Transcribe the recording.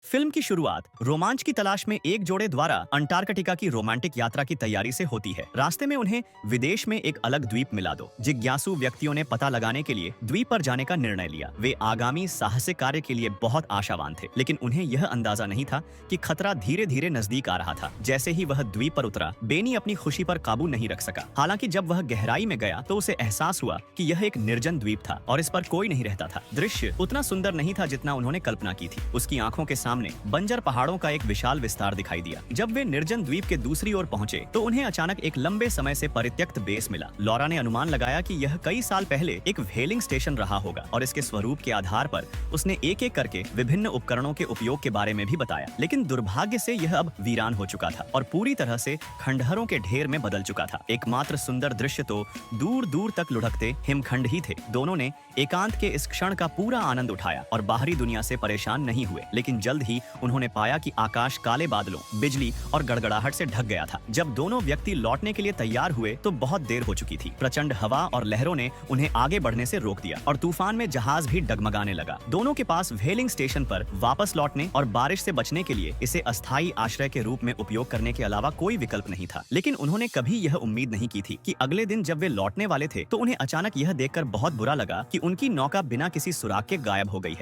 Film की शुरुआत रोमांच की तलाश में एक जोड़े द्वारा अंटार्कटिका की रोमांटिक यात्रा की तैयारी से होती है। रास्ते में उन्हें विदेश में एक अलग द्वीप मिला दो। जिज्ञासु व्यक्तियों ने पता लगाने के लिए द्वीप पर जाने का निर्णय लिया। वे आगामी साहसिक कार्य के लिए बहुत आशावान थे, लेकिन उन्हें यह अंदाजा नहीं था कि खतरा धीरे धीरे नजदीक आ रहा था। जैसे ही वह द्वीप पर उतरा, बेनी अपनी खुशी पर काबू नहीं रख सका। हालांकि जब वह गहराई में गया तो उसे एहसास हुआ कि यह एक निर्जन द्वीप था और इस पर कोई नहीं रहता था। दृश्य उतना सुंदर नहीं था जितना उन्होंने कल्पना की थी। उसकी आंखों के सामने बंजर पहाड़ों का एक विशाल विस्तार दिखाई दिया। जब वे निर्जन द्वीप के दूसरी ओर पहुंचे तो उन्हें अचानक एक लंबे समय से परित्यक्त बेस मिला। लॉरा ने अनुमान लगाया कि यह कई साल पहले एक व्हेलिंग स्टेशन रहा होगा और इसके स्वरूप के आधार पर उसने एक एक करके विभिन्न उपकरणों के उपयोग के बारे में भी बताया। लेकिन दुर्भाग्य से यह अब वीरान हो चुका था और पूरी तरह से खंडहरों के ढेर में बदल चुका था। एकमात्र सुंदर दृश्य तो दूर दूर तक लुढ़कते हिमखंड ही थे। दोनों ने एकांत के इस क्षण का पूरा आनंद उठाया और बाहरी दुनिया से परेशान नहीं हुए। लेकिन जल्द ही उन्होंने पाया कि आकाश काले बादलों, बिजली और गड़गड़ाहट से ढक गया था। जब दोनों व्यक्ति लौटने के लिए तैयार हुए तो बहुत देर हो चुकी थी। प्रचंड हवा और लहरों ने उन्हें आगे बढ़ने से रोक दिया और तूफान में जहाज भी डगमगाने लगा। दोनों के पास व्हेलिंग स्टेशन पर वापस लौटने और बारिश से बचने के लिए इसे अस्थायी आश्रय के रूप में उपयोग करने के अलावा कोई विकल्प नहीं था। लेकिन उन्होंने कभी यह उम्मीद नहीं की थी कि अगले दिन जब वे लौटने वाले थे तो उन्हें अचानक यह देखकर बहुत बुरा लगा कि उनकी नौका बिना किसी सुराग के गायब हो गई है।